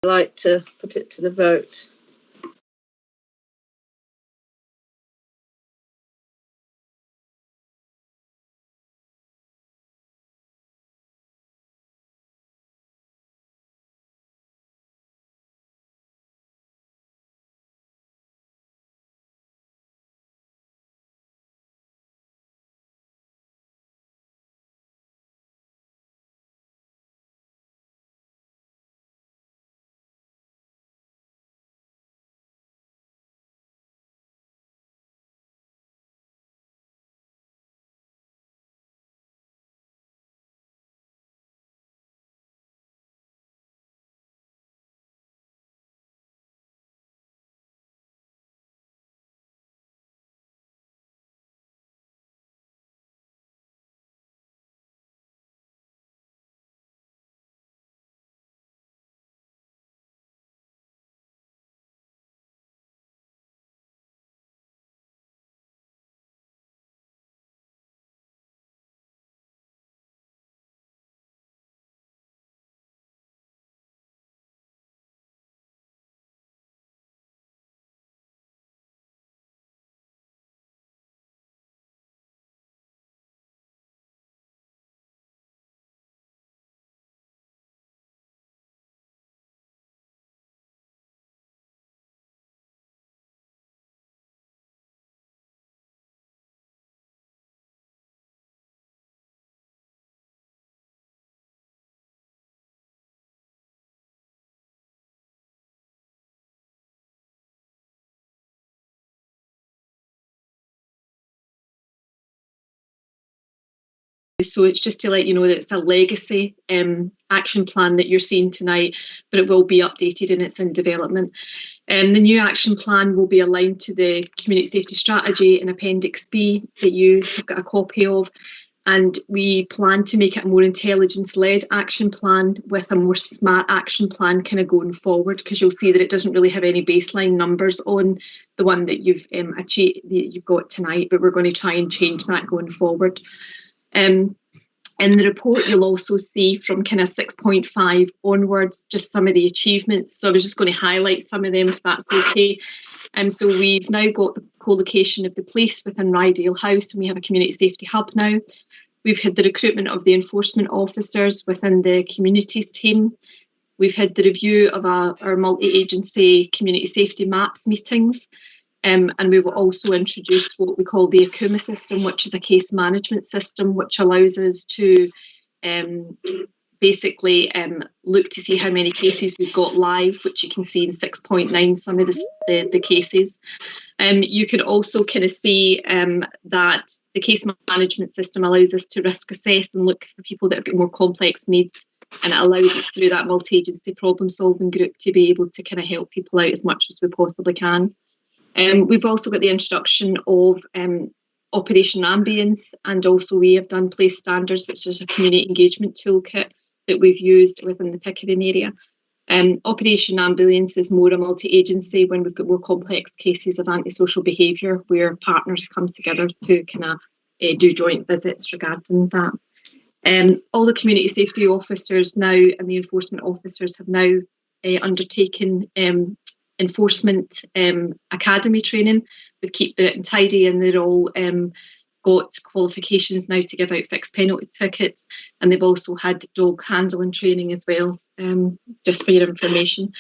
like to put it to the vote. So it's just to let you know that it's a legacy action plan that you're seeing tonight, but it will be updated and it's in development. The new action plan will be aligned to the community safety strategy in Appendix B that you have got a copy of. And we plan to make it a more intelligence-led action plan with a more smart action plan kind of going forward, because you'll see that it doesn't really have any baseline numbers on the one that you've achieved, that you've got tonight, but we're going to try and change that going forward. In the report, you'll also see from kind of 6.5 onwards just some of the achievements. So I was just going to highlight some of them, if that's okay. So we've now got the co-location of the police within Ryedale House, and we have a community safety hub now. We've had the recruitment of the enforcement officers within the communities team. We've had the review of our multi-agency community safety maps meetings. And we've also introduced what we call the Akuma system, which is a case management system, which allows us to basically look to see how many cases we've got live, which you can see in 6.9, some of the cases. You can also kind of see that the case management system allows us to risk assess and look for people that have got more complex needs, and it allows us through that multi-agency problem solving group to be able to kind of help people out as much as we possibly can. We've also got the introduction of Operation Ambience, and also we have done Place Standards, which is a community engagement toolkit that we've used within the Pickering area. Operation Ambience is more a multi-agency when we've got more complex cases of antisocial behaviour, where partners come together to kind of do joint visits regarding that. All the community safety officers now and the enforcement officers have now undertaken enforcement academy training with Keep the Written Tidy, and they're all got qualifications now to give out fixed penalty tickets, and they've also had dog handling training as well, just for your information.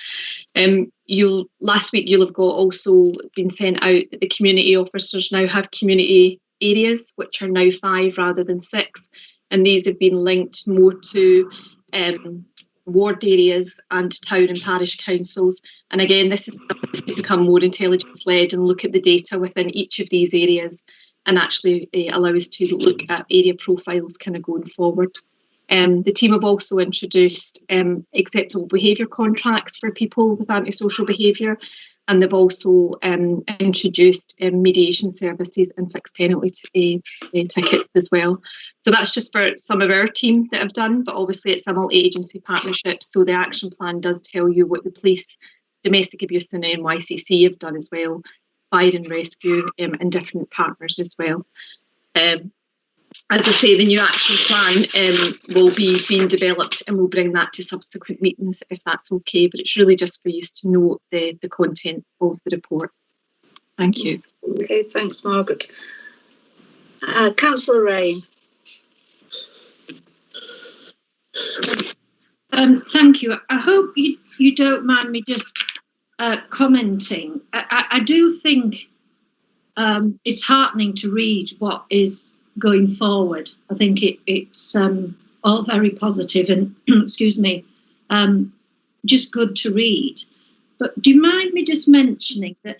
Last week you'll have got also been sent out that the community officers now have community areas, which are now 5 rather than 6, and these have been linked more to ward areas and town and parish councils. And again, this is to become more intelligence-led and look at the data within each of these areas, and actually allow us to look at area profiles kind of going forward. The team have also introduced acceptable behaviour contracts for people with antisocial behaviour, and they've also introduced mediation services and fixed penalty tickets as well. So that's just for some of our team that have done, but obviously it's a multi-agency partnership, so the action plan does tell you what the police, domestic abuse and NYCC have done as well, fire and rescue, and different partners as well. as I say, the new action plan will be being developed, and we'll bring that to subsequent meetings if that's okay. But it's really just for you to know the content of the report. Thank you. Okay, thanks, Margaret. Councillor Rain. Thank you. I hope you don't mind me just commenting. I do think it's heartening to read what is going forward. I think it's all very positive and, excuse me, just good to read. But do you mind me just mentioning that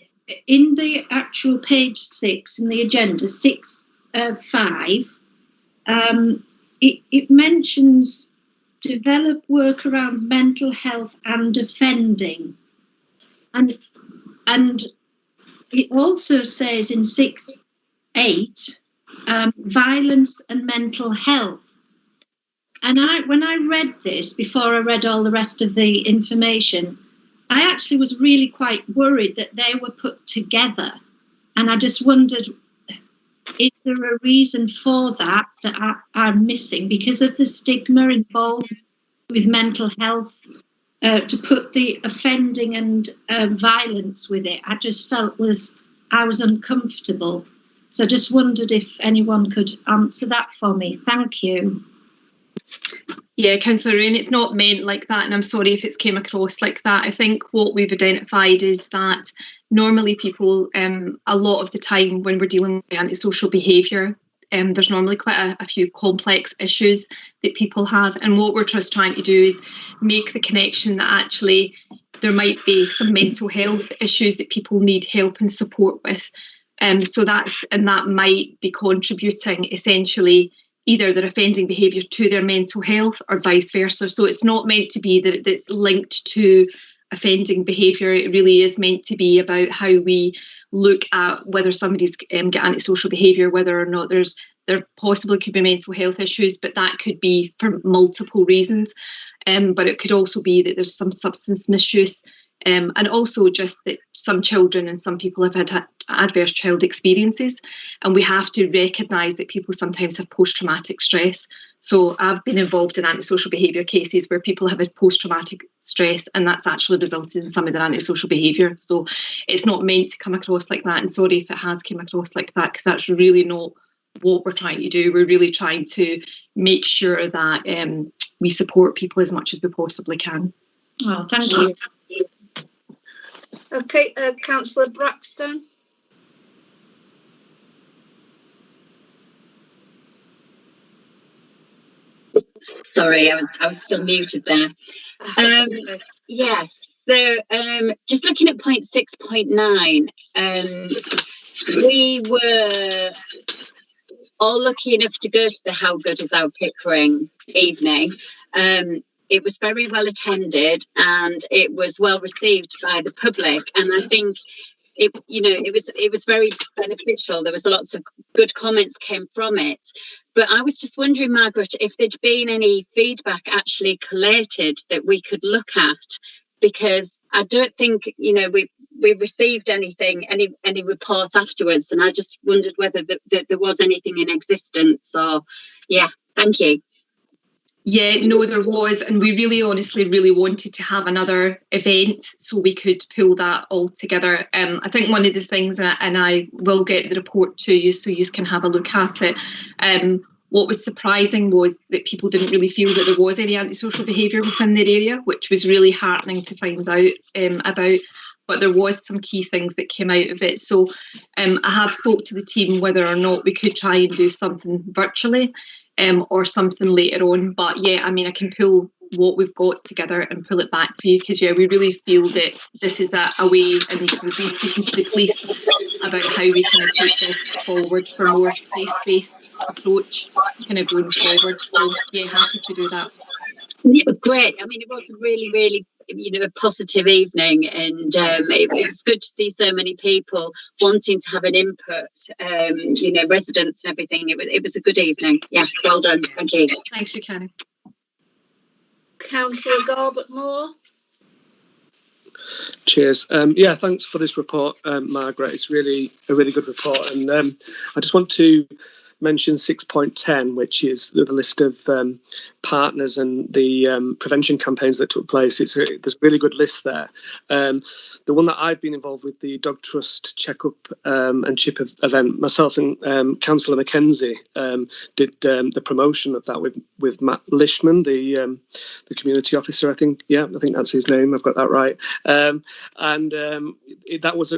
in the actual page 6 in the agenda, 6.5, it mentions develop work around mental health and offending. And it also says in 6.8, violence and mental health. And when I read this, before I read all the rest of the information, I actually was really quite worried that they were put together. And I just wondered, is there a reason for that I'm missing? Because of the stigma involved with mental health, to put the offending and violence with it, I just felt I was uncomfortable. So I just wondered if anyone could answer that for me. Thank you. Yeah, Councillor Rain, it's not meant like that, and I'm sorry if it's came across like that. I think what we've identified is that normally people, a lot of the time when we're dealing with antisocial behaviour, there's normally quite a few complex issues that people have, and what we're just trying to do is make the connection that actually there might be some mental health issues that people need help and support with. So that might be contributing essentially either their offending behaviour to their mental health or vice versa. So it's not meant to be that it's linked to offending behaviour. It really is meant to be about how we look at whether somebody's got antisocial behaviour, whether or not there possibly could be mental health issues, but that could be for multiple reasons. But it could also be that there's some substance misuse, and also just that some children and some people have had adverse child experiences, and we have to recognise that people sometimes have post-traumatic stress. So I've been involved in antisocial behaviour cases where people have had post-traumatic stress, and that's actually resulted in some of their antisocial behaviour. So it's not meant to come across like that, and sorry if it has come across like that, because that's really not what we're trying to do. We're really trying to make sure that we support people as much as we possibly can. Oh, thank you. Okay, Councillor Braxton. Sorry, I was still muted there. Yes, so just looking at point 6.9, we were all lucky enough to go to the How Good Is Our Pickering evening. It was very well attended and it was well received by the public, and I think it was very beneficial. There was lots of good comments came from it. But I was just wondering, Margaret, if there'd been any feedback actually collated that we could look at, because I don't think we've received anything, any reports afterwards, and I just wondered whether there was anything in existence. Or thank you. Yeah, no, there was, and we really honestly really wanted to have another event so we could pull that all together. I think one of the things, and I will get the report to you so you can have a look at it, what was surprising was that people didn't really feel that there was any antisocial behaviour within their area, which was really heartening to find out about. But there was some key things that came out of it. So I have spoke to the team whether or not we could try and do something virtually or something later on. But I mean, I can pull what we've got together and pull it back to you, because we really feel that this is a way, and we've been speaking to the police about how we can take this forward for more place-based approach kind of going forward. So happy to do that. Great. I mean, it was a really, really a positive evening, and it was good to see so many people wanting to have an input, residents and everything. It was a good evening. Yeah, well done. Thank you. Thank you, Karen. Councillor Garbett-Moore. Cheers. Thanks for this report, Margaret. It's a really good report, and I just want to mention 6.10, which is the list of partners and the prevention campaigns that took place. There's a really good list there. The one that I've been involved with, the Dog Trust Checkup and Chip event, myself and Councillor Mackenzie did the promotion of that with Matt Lishman, the community officer. I think that's his name. I've got that right.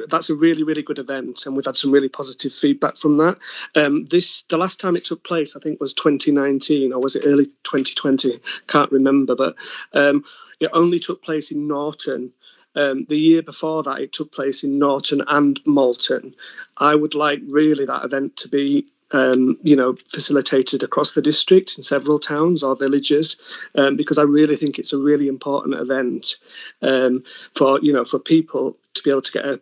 That's a really, really good event, and we've had some really positive feedback from that. The last time it took place, I think, was 2019, or was it early 2020? Can't remember, but it only took place in Norton. The year before that, it took place in Norton and Malton. I would like really that event to be facilitated across the district in several towns or villages, because I really think it's a really important event for people to be able to get a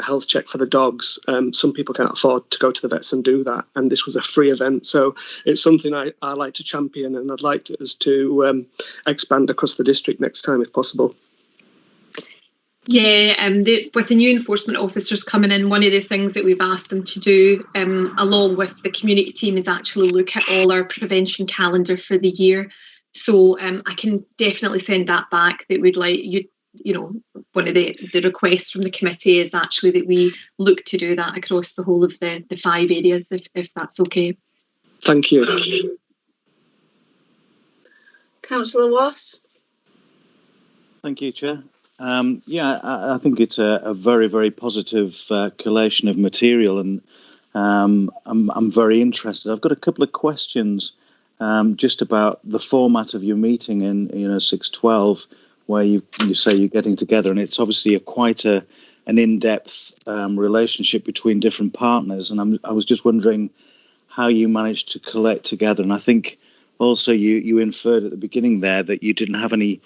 health check for the dogs. Some people can't afford to go to the vets and do that, and this was a free event, so it's something I like to champion, and I'd like us to expand across the district next time if possible. Yeah, with the new enforcement officers coming in, one of the things that we've asked them to do, along with the community team, is actually look at all our prevention calendar for the year. So I can definitely send that back. That we'd like one of the requests from the committee is actually that we look to do that across the whole of the 5 areas, if that's okay. Thank you. Councillor Wass. Thank you, Chair. I think it's a very, very positive collation of material, and I'm very interested. I've got a couple of questions just about the format of your meeting in 612, where you say you're getting together, and it's obviously quite an in-depth relationship between different partners, and I was just wondering how you managed to collect together. And I think also you inferred at the beginning there that you didn't have any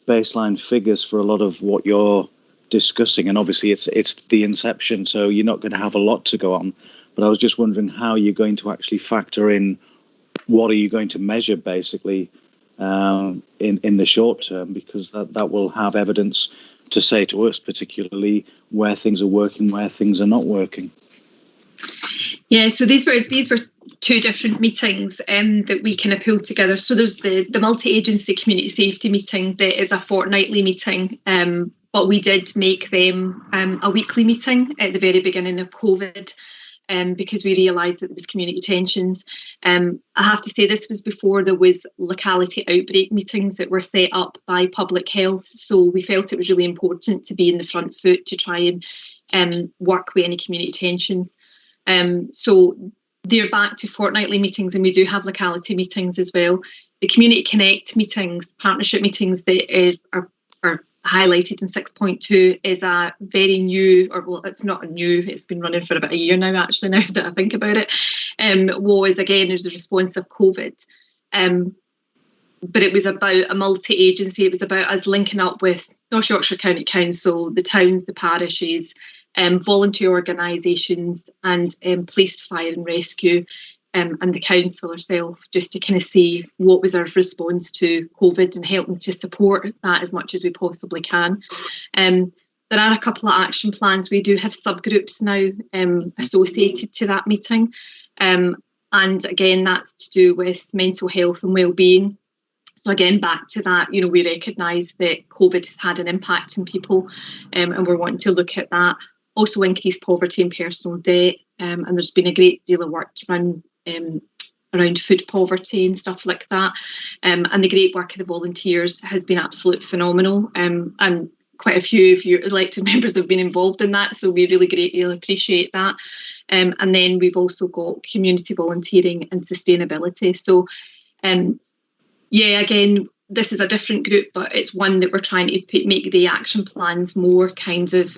baseline figures for a lot of what you're discussing, and obviously it's the inception, so you're not going to have a lot to go on, but I was just wondering how you're going to actually factor in what are you going to measure basically in the short term, because that will have evidence to say to us, particularly where things are working, where things are not working. Yeah, so these were 2 different meetings that we kind of pulled together. So there's the multi-agency community safety meeting that is a fortnightly meeting, but we did make them a weekly meeting at the very beginning of COVID, because we realised that there was community tensions. I have to say this was before there was locality outbreak meetings that were set up by public health, so we felt it was really important to be in the front foot to try and work with any community tensions. So they're back to fortnightly meetings, and we do have locality meetings as well. The Community Connect meetings, partnership meetings that are highlighted in 6.2 is a very new, it's not new, it's been running for about a year now actually, now that I think about it, was again as a response of COVID. But it was about a multi-agency, it was about us linking up with North Yorkshire County Council, the towns, the parishes, volunteer organisations and police, fire and rescue, and the council herself, just to kind of see what was our response to COVID and helping to support that as much as we possibly can. There are a couple of action plans. We do have subgroups now associated to that meeting, and again that's to do with mental health and wellbeing. So again, back to that, we recognise that COVID has had an impact on people, and we're wanting to look at that. Also increased poverty and personal debt, and there's been a great deal of work done around food poverty and stuff like that. And the great work of the volunteers has been absolutely phenomenal, and quite a few of your elected members have been involved in that, so we really greatly appreciate that. And then we've also got community volunteering and sustainability. So again, this is a different group, but it's one that we're trying to make the action plans more kind of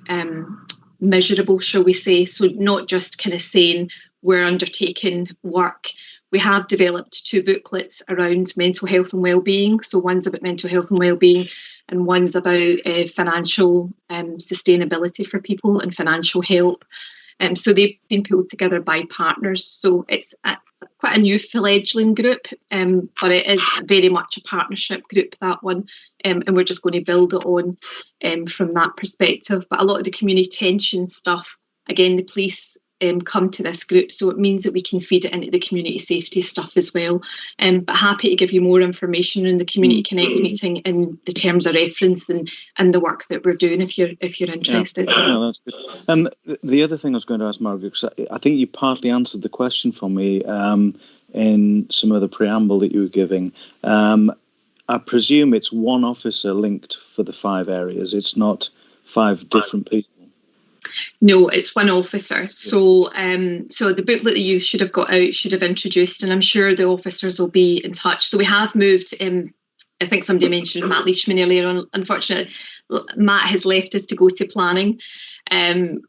measurable, shall we say. So not just kind of saying we're undertaking work. We have developed 2 booklets around mental health and wellbeing. So one's about mental health and wellbeing, and one's about financial sustainability for people and financial help. So they've been pulled together by partners. So it's quite a new fledgling group, but it is very much a partnership group, that one, and we're just going to build it on from that perspective. But a lot of the community tension stuff, again, the police come to this group, so it means that we can feed it into the community safety stuff as well. But happy to give you more information in the Community Connect meeting in the terms of reference and the work that we're doing if you're interested. Yeah, that's good. The other thing I was going to ask, Margaret, because I think you partly answered the question for me in some of the preamble that you were giving. I presume it's one officer linked for the 5 areas. It's not 5 different people. No, it's one officer. So so the booklet that you should have got out should have introduced, and I'm sure the officers will be in touch. So we have moved, I think somebody mentioned Matt Leishman earlier on. Unfortunately, Matt has left us to go to planning.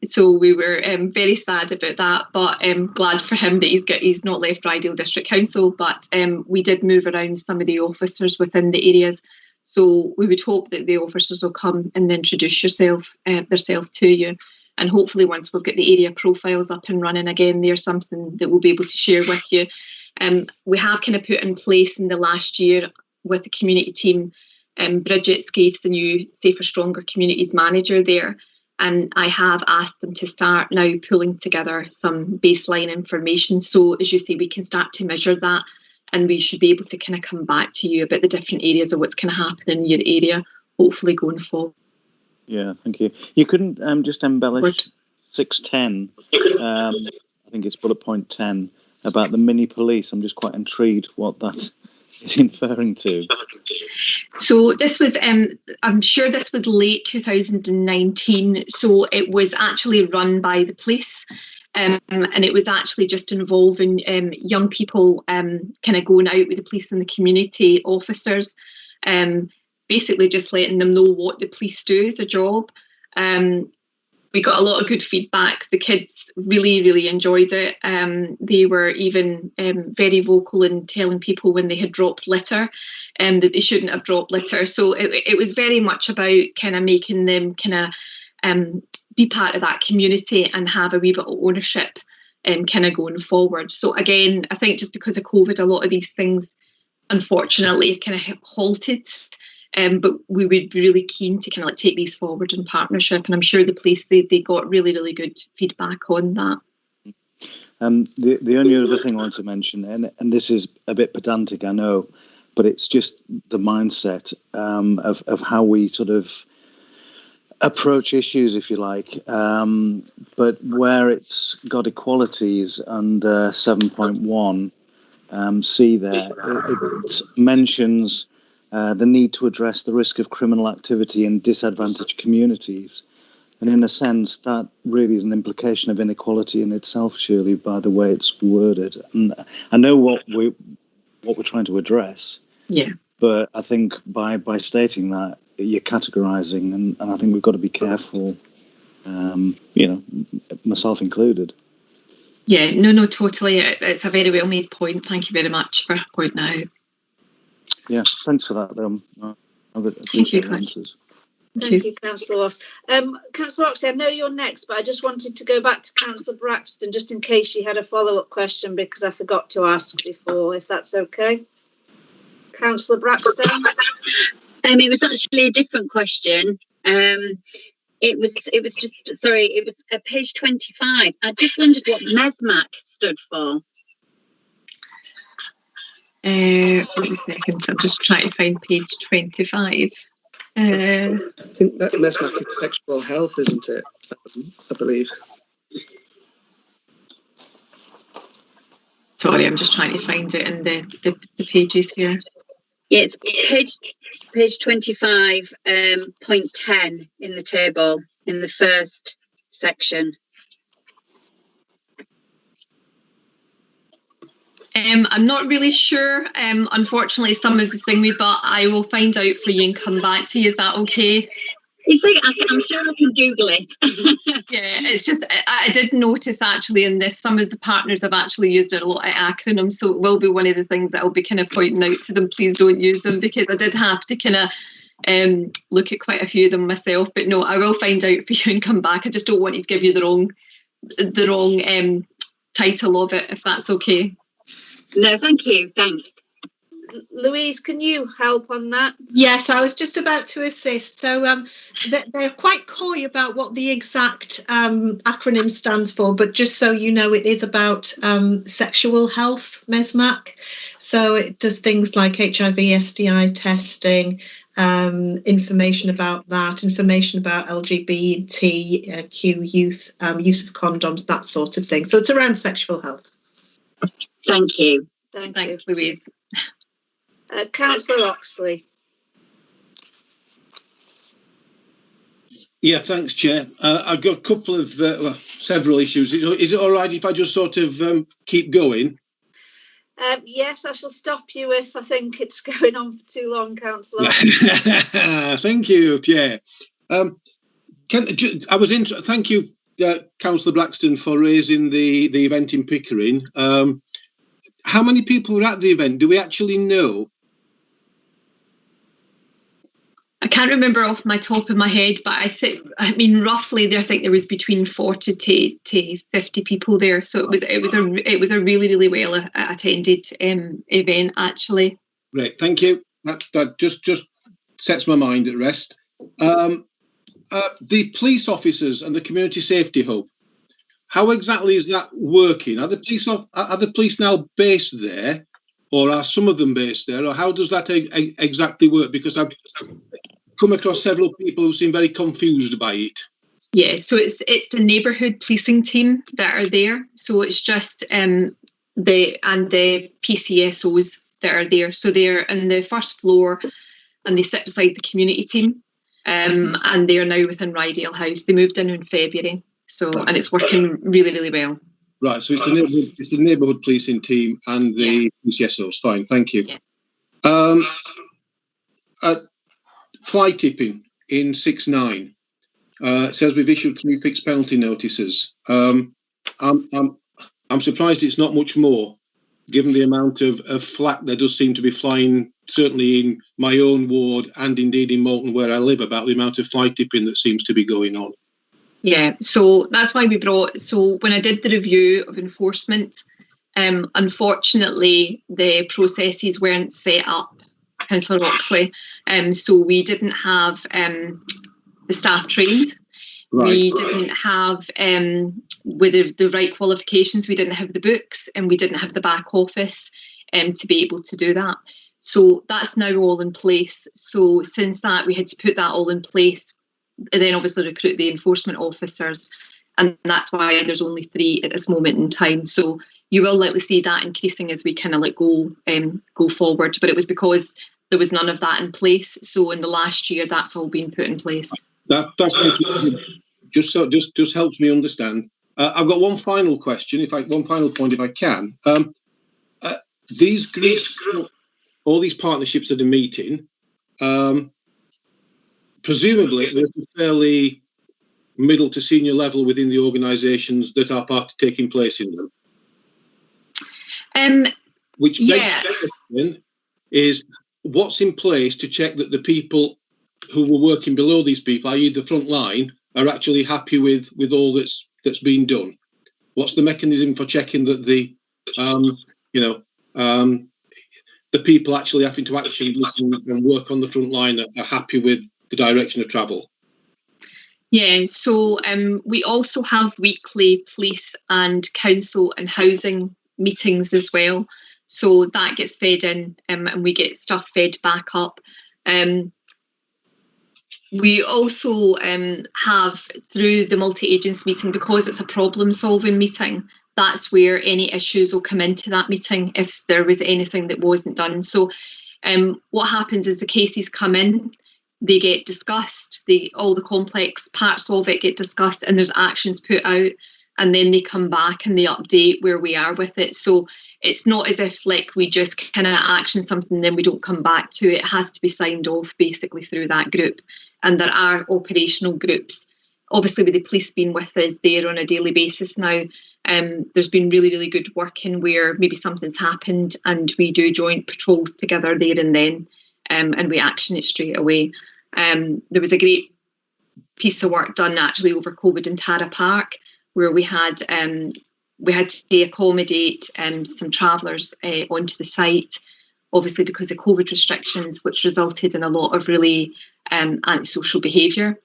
So we were very sad about that, but glad for him that he's not left Ryedale District Council. But we did move around some of the officers within the areas. So we would hope that the officers will come and introduce themselves to you. And hopefully once we've got the area profiles up and running again, there's something that we'll be able to share with you. We have kind of put in place in the last year with the community team, Bridget Scaife, the new Safer Stronger Communities manager there. And I have asked them to start now pulling together some baseline information. So as you say, we can start to measure that, and we should be able to kind of come back to you about the different areas of what's going to happen in your area, hopefully going forward. Yeah, thank you. You couldn't just embellish 610, I think it's bullet point 10, about the mini police. I'm just quite intrigued what that is inferring to. So this was, I'm sure this was late 2019. So it was actually run by the police. And it was actually just involving young people kind of going out with the police and the community officers, basically just letting them know what the police do as a job. We got a lot of good feedback. The kids really, really enjoyed it. They were even very vocal in telling people when they had dropped litter that they shouldn't have dropped litter. So it was very much about kind of making them kind of be part of that community and have a wee bit of ownership kind of going forward. So again, I think just because of COVID, a lot of these things unfortunately kind of halted. But we would be really keen to kind of like take these forward in partnership, and I'm sure the police they got really, really good feedback on that. The only other thing I want to mention, and this is a bit pedantic, I know, but it's just the mindset of how we sort of approach issues, if you like. But where it's got equalities under 7.1, see there, it mentions the need to address the risk of criminal activity in disadvantaged communities. And in a sense, that really is an implication of inequality in itself, surely, by the way it's worded. And I know what we're trying to address. Yeah. But I think by stating that, you're categorising, and I think we've got to be careful, myself included. Yeah, no, totally. It's a very well made point. Thank you very much for pointing out. Yeah, thanks for that. Thank you, Thank you, Councillor Ross. Councillor Oxley, I know you're next, but I just wanted to go back to Councillor Braxton just in case she had a follow-up question, because I forgot to ask before, if that's okay. Councillor Braxton? It was actually a different question. It was at page 25. I just wondered what MESMAC stood for. Wait a second, I'm just trying to find page 25. I think that MESMAC is sexual health, isn't it? I believe. Sorry, I'm just trying to find it in the pages here. Yeah, it's page 25, point 10 in the table, in the first section. I'm not really sure. Unfortunately, some of the thing but I will find out for you and come back to you. Is that okay? I'm sure I can Google it. Yeah, it's just I did notice actually in this, some of the partners have actually used a lot of acronyms, so it will be one of the things that I'll be kind of pointing out to them. Please don't use them, because I did have to kind of look at quite a few of them myself. But no, I will find out for you and come back. I just don't want you to give you the wrong title of it, if that's okay. No, thank you. Thanks. Louise, can you help on that? Yes, I was just about to assist. So they're quite coy about what the exact acronym stands for, but just so you know, it is about sexual health, MESMAC. So it does things like HIV, STI testing, information about that, information about LGBTQ youth, use of condoms, that sort of thing. So it's around sexual health. Thank you. Thanks, Louise. Councillor Oxley. Yeah, thanks, Chair. I've got a couple of, several issues. Is it all right if I just sort of keep going? Yes, I shall stop you if I think it's going on for too long, Councillor. Thank you, Chair. Thank you, Councillor Braxton, for raising the event in Pickering. How many people were at the event? Do we actually know? I can't remember off my top of my head, but I mean roughly there. I think there was between 40 to 50 people there. So it was a really well attended event actually. Right, thank you. That just sets my mind at rest. The police officers and the community safety hub. How exactly is that working? Are the police now based there, or are some of them based there, or how does that exactly work? Because I've come across several people who seem very confused by it. Yeah, so it's the neighbourhood policing team that are there. So it's just the PCSOs that are there. So they're on the first floor and they sit beside the community team. And they're now within Ryedale House. They moved in February. So and it's working really well. Right, so it's the neighbourhood policing team and the PCSOs. Fine, thank you. Yeah. Fly tipping in 6.9 says we've issued 3 fixed penalty notices. I'm surprised it's not much more, given the amount of flack there does seem to be flying, certainly in my own ward and indeed in Moulton where I live, about the amount of fly tipping that seems to be going on. Yeah, so that's why so when I did the review of enforcement, unfortunately the processes weren't set up, Councillor Oxley, so we didn't have the staff trained. Right. We didn't have with the right qualifications, we didn't have the books, and we didn't have the back office to be able to do that. So that's now all in place. So since that, we had to put that all in place, and then obviously recruit the enforcement officers, and that's why there's only 3 at this moment in time. So you will likely see that increasing as we kind of go forward. But it was because there was none of that in place. So in the last year, that's all been put in place. That's just helps me understand. I've got one final question, one final point, if I can. These groups, all these partnerships that are meeting, presumably there's a fairly middle to senior level within the organisations that are taking place in them. Which begs the question is, what's in place to check that the people who were working below these people, i.e. the front line, are actually happy with all that's been done? What's the mechanism for checking that the people actually having to actually listen and work on the front line are happy with the direction of travel? Yeah, so we also have weekly police and council and housing meetings as well. So that gets fed in and we get stuff fed back up. We also have, through the multi-agency meeting, because it's a problem-solving meeting, that's where any issues will come into that meeting if there was anything that wasn't done. So what happens is the cases come in, they get discussed, all the complex parts of it get discussed, and there's actions put out, and then they come back and they update where we are with it. So it's not as if we just kind of action something and then we don't come back to it. It has to be signed off basically through that group. And there are operational groups. Obviously, with the police being with us there on a daily basis now, there's been really good working where maybe something's happened and we do joint patrols together there and then, and we action it straight away. There was a great piece of work done actually over COVID in Tara Park, where we had to accommodate some travellers onto the site obviously because of COVID restrictions, which resulted in a lot of really antisocial behaviour.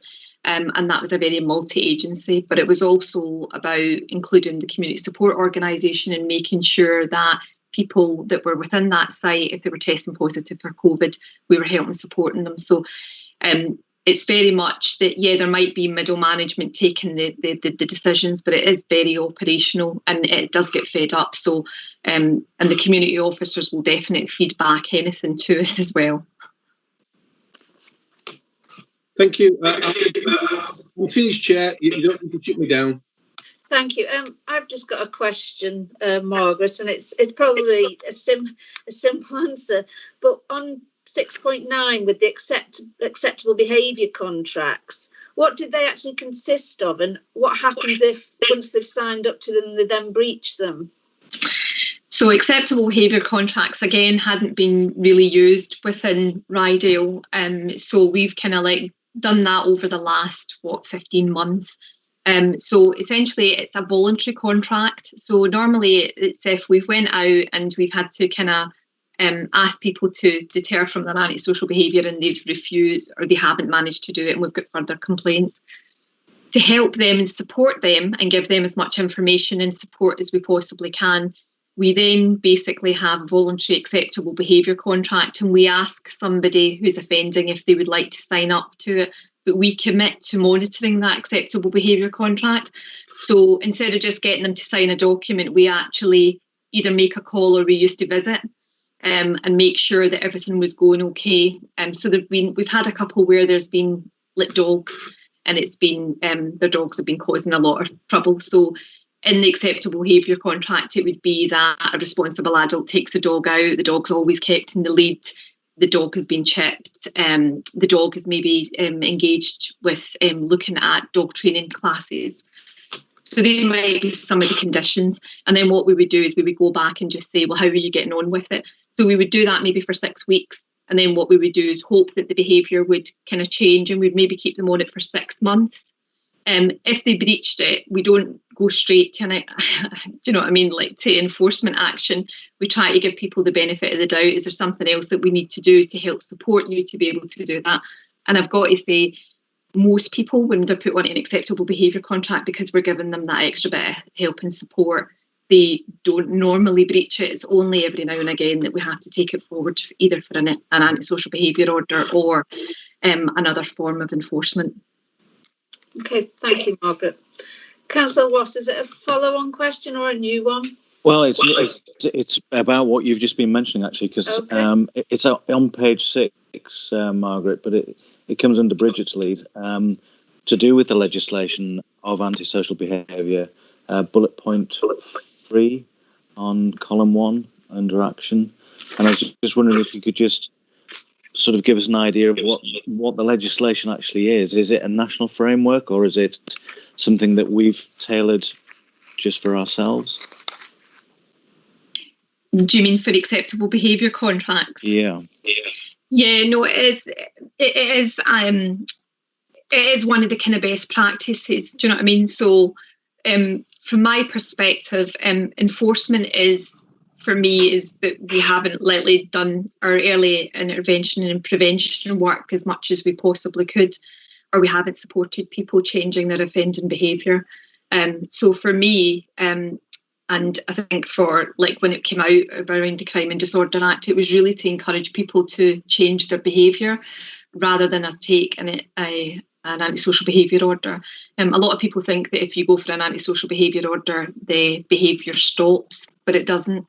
And that was a very multi-agency, but it was also about including the community support organisation and making sure that people that were within that site, if they were testing positive for COVID, we were helping supporting them. So it's very much that, yeah, there might be middle management taking the decisions, but it is very operational and it does get fed up. So and the community officers will definitely feed back anything to us as well. Thank you. I'm finished, Chair. You don't need to shut me down. Thank you. I've just got a question, Margaret, and it's probably a simple answer. But on 6.9 with the acceptable behaviour contracts, what did they actually consist of, and what happens if once they've signed up to them, they then breach them? So acceptable behaviour contracts, again, hadn't been really used within Ryedale. So we've kind of like done that over the last, 15 months. So essentially it's a voluntary contract. So normally it's if we've went out and we've had to kind of ask people to deter from their antisocial behaviour and they've refused or they haven't managed to do it and we've got further complaints. To help them and support them and give them as much information and support as we possibly can, we then basically have a voluntary acceptable behaviour contract, and we ask somebody who's offending if they would like to sign up to it, but we commit to monitoring that acceptable behaviour contract. So instead of just getting them to sign a document, we actually either make a call or we used to visit and make sure that everything was going okay. So we've had a couple where there's been lit dogs and it's been their dogs have been causing a lot of trouble. So in the acceptable behaviour contract, it would be that a responsible adult takes the dog out, the dog's always kept in the lead, the dog has been chipped, the dog is maybe engaged with looking at dog training classes. So they might be some of the conditions. And then what we would do is we would go back and just say, well, how are you getting on with it? So we would do that maybe for 6 weeks. And then what we would do is hope that the behaviour would kind of change and we'd maybe keep them on it for 6 months. If they breached it, we don't go straight to, do you know what I mean, like to enforcement action. We try to give people the benefit of the doubt. Is there something else that we need to do to help support you to be able to do that? And I've got to say, most people, when they're put on an acceptable behaviour contract, because we're giving them that extra bit of help and support, they don't normally breach it. It's only every now and again that we have to take it forward, either for an antisocial behaviour order or another form of enforcement. Okay, thank you, Margaret. Councillor Wass, is it a follow-on question or a new one? Well, it's about what you've just been mentioning, actually, because it's on page 6, Margaret, but it comes under Bridget's lead, to do with the legislation of antisocial behaviour, bullet point 3 on column 1 under action. And I was just wondering if you could just sort of give us an idea of what the legislation actually is. Is it a national framework or is it something that we've tailored just for ourselves? Do you mean for acceptable behaviour contracts? Yeah. Yeah, no, it is one of the kind of best practices. Do you know what I mean? So from my perspective, enforcement is, for me, is that we haven't lately done our early intervention and prevention work as much as we possibly could, or we haven't supported people changing their offending behaviour. So for me, and I think for like when it came out around the Crime and Disorder Act, it was really to encourage people to change their behaviour rather than us take an antisocial behaviour order. A lot of people think that if you go for an antisocial behaviour order, the behaviour stops, but it doesn't.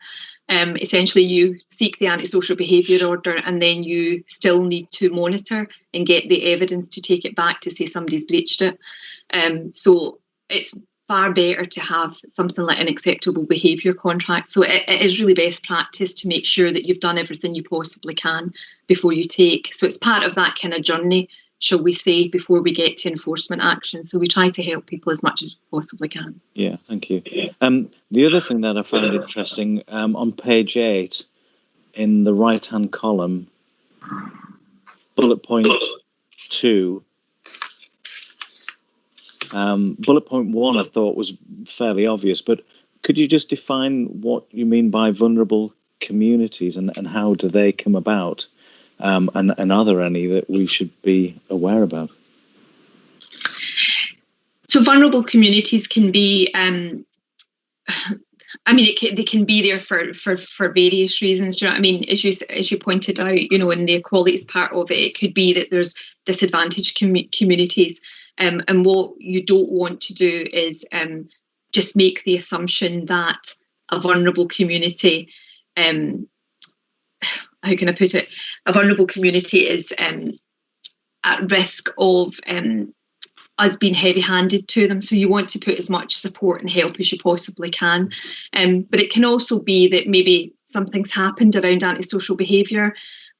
Essentially, you seek the antisocial behaviour order and then you still need to monitor and get the evidence to take it back to say somebody's breached it. So it's far better to have something like an acceptable behaviour contract. So it is really best practice to make sure that you've done everything you possibly can before you take. So it's part of that kind of journey, shall we say, before we get to enforcement action. So we try to help people as much as we possibly can. Yeah, thank you. The other thing that I found interesting, on page 8, in the right-hand column, bullet point 2, bullet point 1 I thought was fairly obvious, but could you just define what you mean by vulnerable communities, and how do they come about? And are there any that we should be aware about? So vulnerable communities can be, they can be there for various reasons. Do you know what I mean? As you pointed out, in the equalities part of it, it could be that there's disadvantaged communities, and what you don't want to do is just make the assumption that a vulnerable community, how can I put it? A vulnerable community is at risk of us being heavy-handed to them. So you want to put as much support and help as you possibly can. But it can also be that maybe something's happened around antisocial behaviour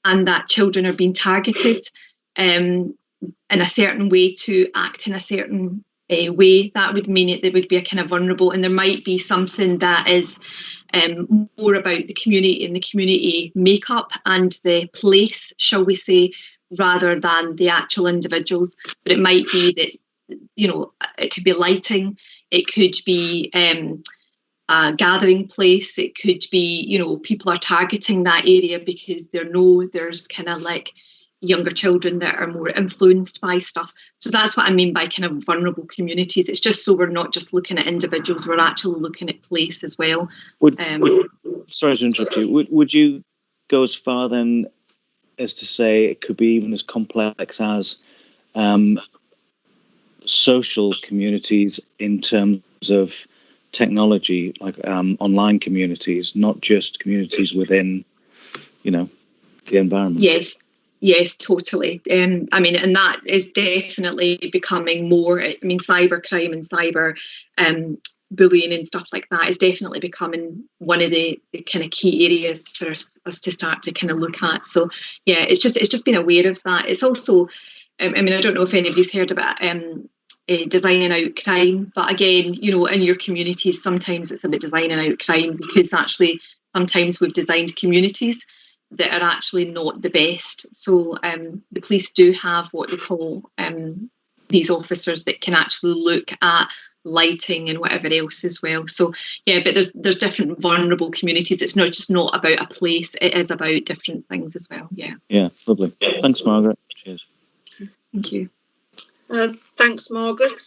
and that children are being targeted in a certain way to act in a certain way. That would mean it would be a kind of vulnerable, and there might be something that is more about the community and the community makeup and the place, shall we say, rather than the actual individuals. But it might be that, it could be lighting, it could be a gathering place, it could be, people are targeting that area because they know there's kind of like younger children that are more influenced by stuff. So that's what I mean by kind of vulnerable communities. It's just so we're not just looking at individuals, we're actually looking at place as well. Sorry to interrupt you. Would you go as far then as to say it could be even as complex as social communities in terms of technology, like online communities, not just communities within, the environment? Yes, totally. And that is definitely becoming more. Cybercrime and cyber bullying and stuff like that is definitely becoming one of the kind of key areas for us to start to kind of look at. So yeah, it's just being aware of that. It's also, I don't know if anybody's heard about designing out crime, but again, in your communities, sometimes it's about designing out crime because actually sometimes we've designed communities that are actually not the best. So the police do have what they call these officers that can actually look at lighting and whatever else as well. So yeah, but there's different vulnerable communities. It's not about a place, it is about different things as well. Yeah, lovely. Thanks, Margaret. Cheers. Thank you. Thanks, Margaret.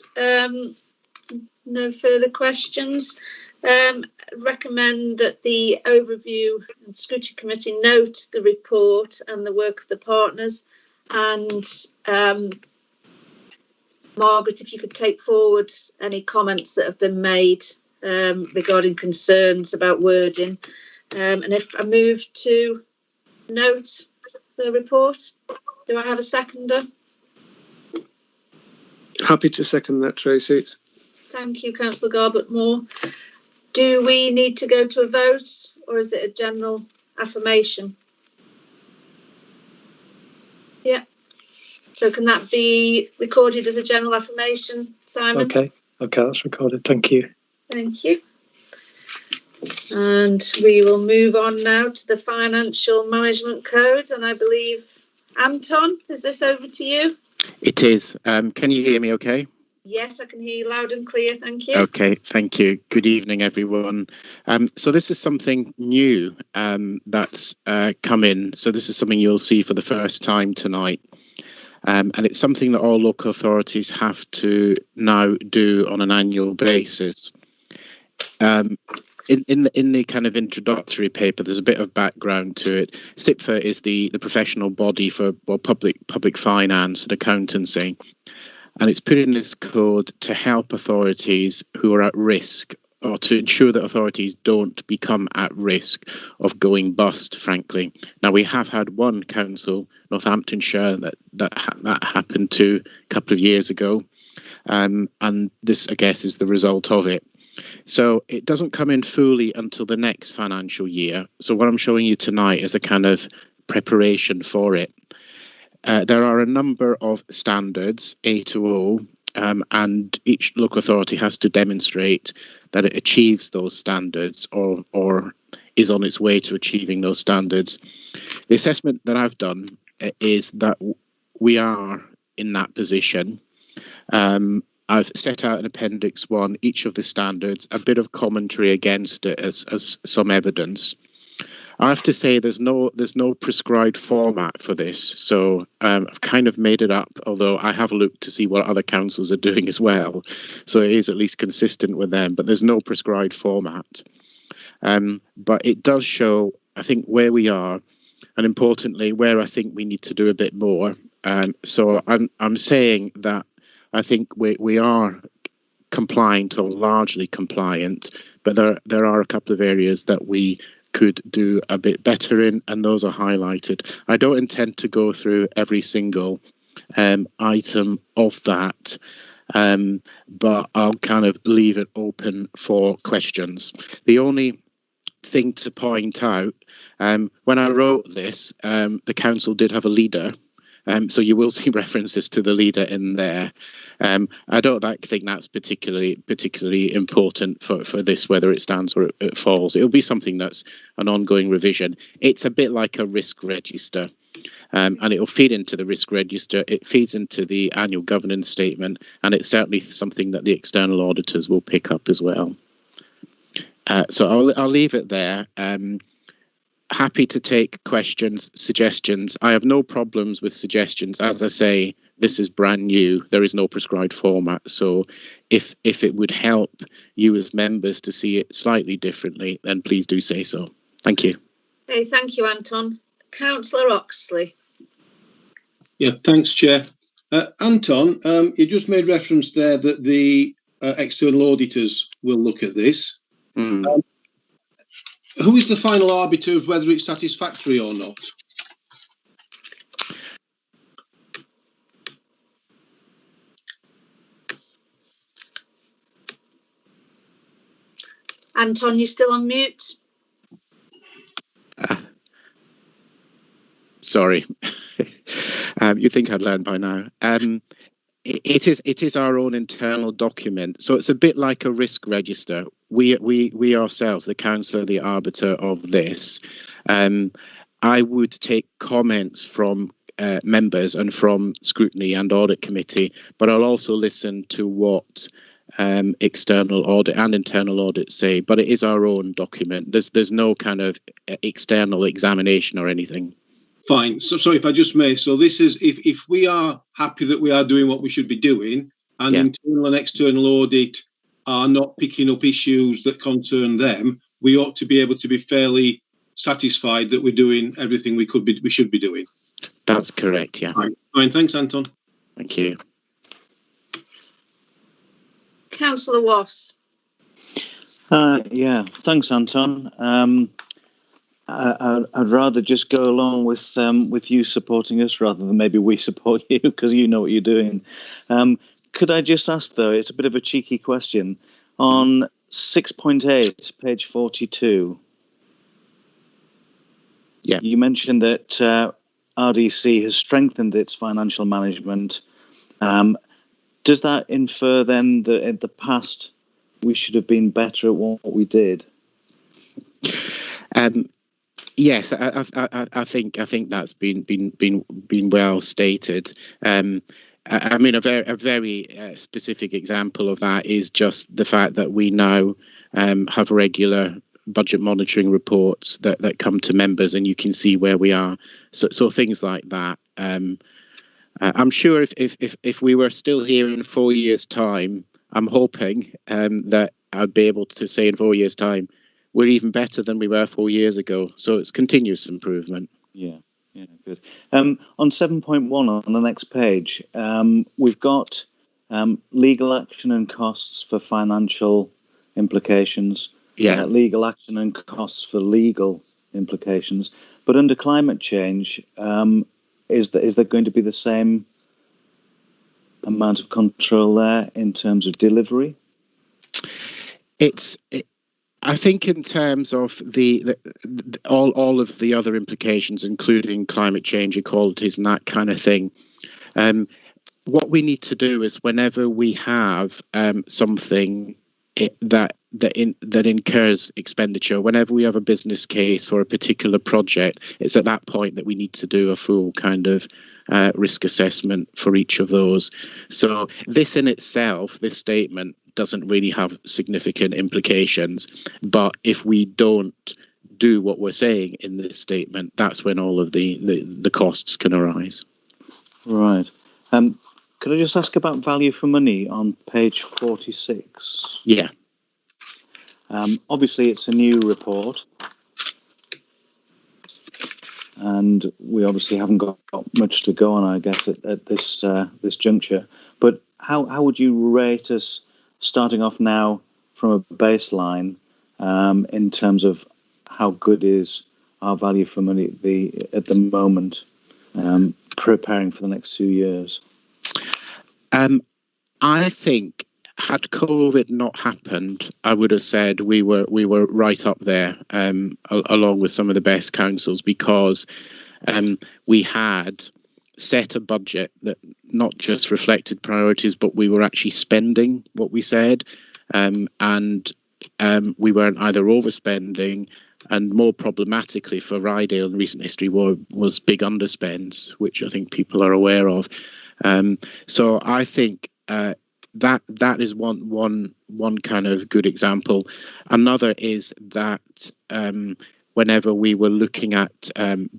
No further questions. Recommend that the overview and scrutiny committee note the report and the work of the partners. And Margaret, if you could take forward any comments that have been made regarding concerns about wording. And if I move to note the report, do I have a seconder? Happy to second that, Tracy. Thank you, Councillor Garbutt-Moore. Do we need to go to a vote, or is it a general affirmation? Yeah. So can that be recorded as a general affirmation, Simon? Okay, that's recorded. Thank you. Thank you. And we will move on now to the Financial Management Code. And I believe, Anton, is this over to you? It is. Can you hear me okay? Yes, I can hear you loud and clear. Thank you. Okay, thank you. Good evening, everyone. So this is something new that's come in. So this is something you'll see for the first time tonight. And it's something that all local authorities have to now do on an annual basis. In the kind of introductory paper, there's a bit of background to it. SIPFA is the professional body for public finance and accountancy. And it's put in this code to help authorities who are at risk, or to ensure that authorities don't become at risk of going bust, frankly. Now, we have had one council, Northamptonshire, that happened to a couple of years ago. And this, I guess, is the result of it. So it doesn't come in fully until the next financial year. So what I'm showing you tonight is a kind of preparation for it. There are a number of standards, A to O, and each local authority has to demonstrate that it achieves those standards or is on its way to achieving those standards. The assessment that I've done is that we are in that position. I've set out in Appendix 1 each of the standards, a bit of commentary against it as some evidence. I have to say there's no prescribed format for this, so I've kind of made it up, although I have looked to see what other councils are doing as well, so it is at least consistent with them, but there's no prescribed format. But it does show, I think, where we are, and importantly, where I think we need to do a bit more. So I'm saying that I think we are compliant or largely compliant, but there are a couple of areas that we could do a bit better in, and those are highlighted. I don't intend to go through every single item of that, but I'll kind of leave it open for questions. The only thing to point out, when I wrote this, the council did have a leader, so you will see references to the leader in there. I don't think that's particularly important for this, whether it stands or it falls. It'll be something that's an ongoing revision. It's a bit like a risk register, and it'll feed into the risk register. It feeds into the annual governance statement, and it's certainly something that the external auditors will pick up as well. So I'll leave it there. Happy to take questions, suggestions. I have no problems with suggestions. As I say, this is brand new. There is no prescribed format. So if it would help you as members to see it slightly differently, then please do say so. Thank you. Okay, thank you, Anton. Councillor Oxley. Yeah, thanks, Chair. Anton, you just made reference there that the external auditors will look at this. Who is the final arbiter of whether it's satisfactory or not? Anton, you still on mute? Sorry. You'd think I'd learned by now. It is our own internal document, so it's a bit like a risk register. We ourselves, the council, are the arbiter of this. I would take comments from members and from Scrutiny and Audit Committee, but I'll also listen to what external audit and internal audit say. But it is our own document. There's no kind of external examination or anything. Fine. So sorry if I just may. So this is if we are happy that we are doing what we should be doing, and internal and external audit are not picking up issues that concern them, we ought to be able to be fairly satisfied that we're doing everything we should be doing. That's correct. Yeah. Fine. Thanks, Anton. Thank you. Councillor Wass. Yeah. Thanks, Anton. I'd rather just go along with you supporting us rather than maybe we support you, because you know what you're doing. Could I just ask, though, it's a bit of a cheeky question. On 6.8, page 42, you mentioned that RDC has strengthened its financial management. Does that infer then that in the past we should have been better at what we did? Yes, I think that's been well stated. I mean, a very specific example of that is just the fact that we now have regular budget monitoring reports that come to members, and you can see where we are. So things like that. I'm sure if we were still here in 4 years' time, I'm hoping that I'd be able to say in 4 years' time, we're even better than we were 4 years ago. So it's continuous improvement. Yeah, good. On 7.1 on the next page, we've got legal action and costs for financial implications. Legal action and costs for legal implications. But under climate change, is there going to be the same amount of control there in terms of delivery? I think in terms of all of the other implications, including climate change, equalities, and that kind of thing, what we need to do is whenever we have something that incurs expenditure, whenever we have a business case for a particular project, it's at that point that we need to do a full kind of risk assessment for each of those. So this in itself, this statement, doesn't really have significant implications, but if we don't do what we're saying in this statement, that's when all of the costs can arise. Right. Could I just ask about value for money on page 46? Yeah. Obviously, it's a new report, and we obviously haven't got much to go on, I guess, at this juncture. But how would you rate us starting off now from a baseline in terms of how good is our value for money at the moment, preparing for the next 2 years? I think had COVID not happened, I would have said we were right up there, along with some of the best councils, because we had set a budget that not just reflected priorities, but we were actually spending what we said, and we weren't either overspending, and more problematically for Ryedale in recent history was big underspends, which I think people are aware of. So I think that is one kind of good example. Another is that whenever we were looking at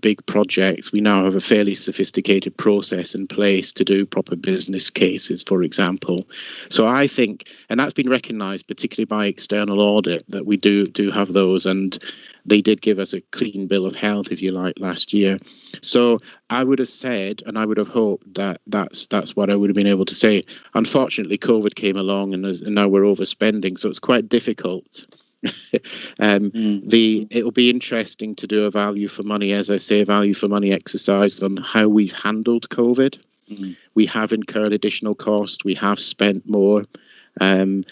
big projects, we now have a fairly sophisticated process in place to do proper business cases, for example. So I think, and that's been recognised particularly by external audit, that we do have those, and they did give us a clean bill of health, if you like, last year. So I would have said, and I would have hoped that that's what I would have been able to say. Unfortunately, COVID came along, and now we're overspending, so it's quite difficult. It will be interesting to do a value for money, as I say, value for money exercise on how we've handled COVID. We have incurred additional costs, we have spent more, and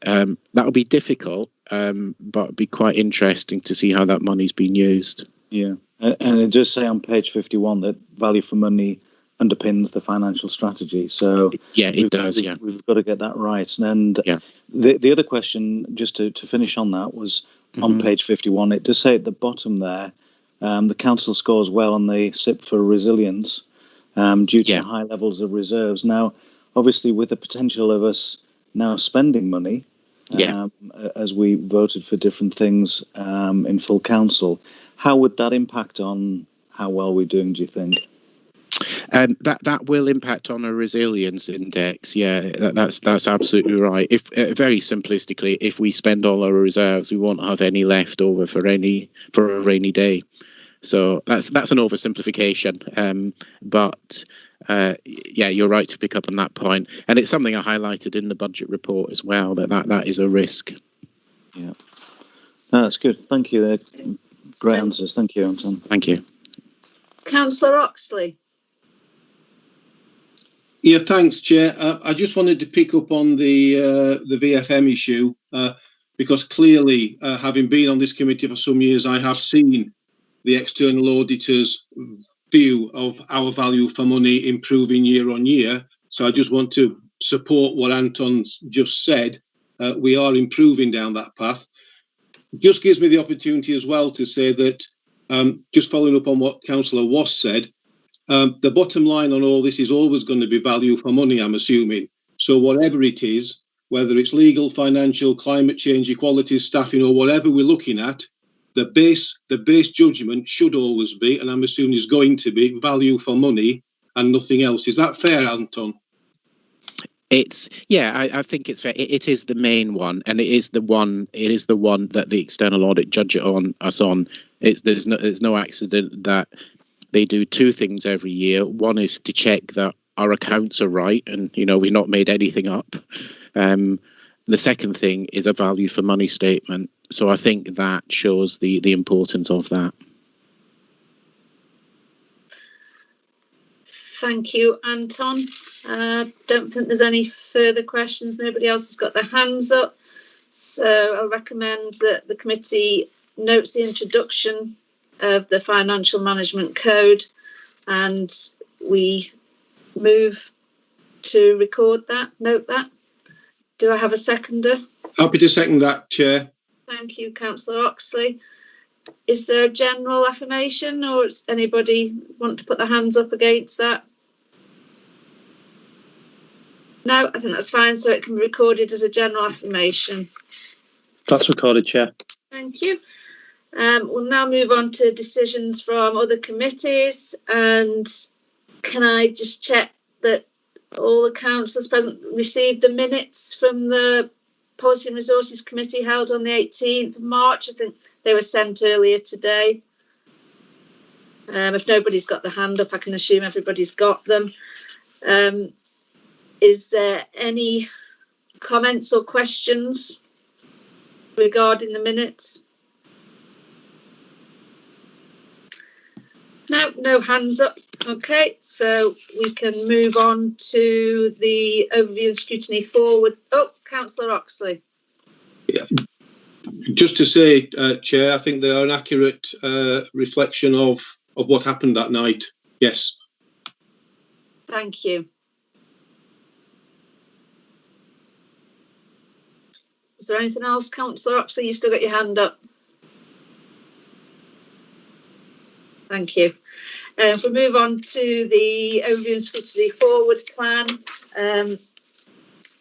that'll be difficult, but it'll be quite interesting to see how that money's been used. Yeah, and it does say on page 51 that value for money underpins the financial strategy. So yeah, it does. Yeah, we've got to get that right. And yeah. The other question, just to finish on that, was on page 51. It does say at the bottom there, the council scores well on the SIP for resilience due to high levels of reserves. Now, obviously, with the potential of us now spending money, as we voted for different things in full council, how would that impact on how well we're doing, do you think? That will impact on a resilience index. Yeah, that's absolutely right. If very simplistically, if we spend all our reserves, we won't have any left over for a rainy day. So that's an oversimplification. But yeah, you're right to pick up on that point, and it's something I highlighted in the budget report as well. That is a risk. Yeah, that's good. Thank you. Great answers. Thank you, Anton. Thank you, Councillor Oxley. Yeah, thanks, Chair. I just wanted to pick up on the VFM issue because clearly, having been on this committee for some years, I have seen the external auditors' view of our value for money improving year on year. So I just want to support what Anton's just said. We are improving down that path. It just gives me the opportunity as well to say that, just following up on what Councillor Wass said, the bottom line on all this is always going to be value for money, I'm assuming. So whatever it is, whether it's legal, financial, climate change, equalities, staffing, or whatever we're looking at, the base judgment should always be, and I'm assuming is going to be, value for money and nothing else. Is that fair, Anton? I think it's fair. It is the main one, and it is the one that the external audit judge it on us on. There's no accident that they do two things every year. One is to check that our accounts are right, and we've not made anything up. The second thing is a value for money statement. So I think that shows the importance of that. Thank you, Anton. Don't think there's any further questions. Nobody else has got their hands up. So I'll recommend that the committee notes the introduction of the Financial Management Code, and we move to record that, note that. Do I have a seconder? Happy to second that, Chair. Thank you, Councillor Oxley. Is there a general affirmation, or does anybody want to put their hands up against that? No, I think that's fine, so it can be recorded as a general affirmation. That's recorded, Chair. Thank you. We'll now move on to decisions from other committees, and can I just check that all the councillors present received the minutes from the Policy and Resources Committee held on the 18th of March? I think they were sent earlier today. If nobody's got the hand up, I can assume everybody's got them. Is there any comments or questions regarding the minutes? No hands up. Okay, so we can move on to the overview and scrutiny forward. Oh, Councillor Oxley. Yeah. Just to say, Chair, I think they are an accurate reflection of what happened that night. Yes. Thank you. Is there anything else, Councillor Oxley? You still got your hand up. Thank you. If we move on to the overview and scrutiny forward plan,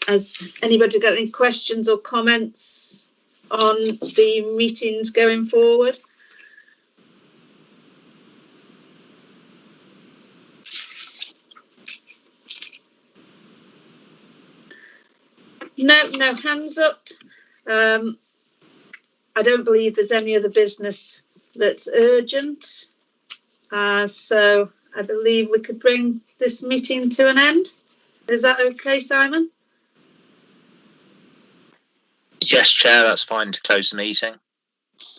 has anybody got any questions or comments on the meetings going forward? No hands up. I don't believe there's any other business that's urgent. So I believe we could bring this meeting to an end. Is that okay, Simon? Yes, Chair, that's fine to close the meeting.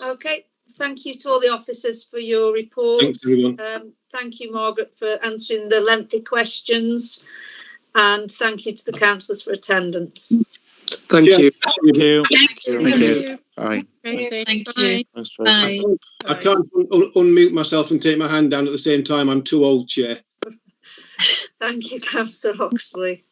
Okay, thank you to all the officers for your reports. Thanks, everyone. Thank you, Margaret, for answering the lengthy questions, and thank you to the councillors for attendance. Thank you. Thank you. Thank you. Bye. Thank you. Thanks, Tracy. I can't unmute myself and take my hand down at the same time. I'm too old, Chair. Thank you, Councillor Oxley.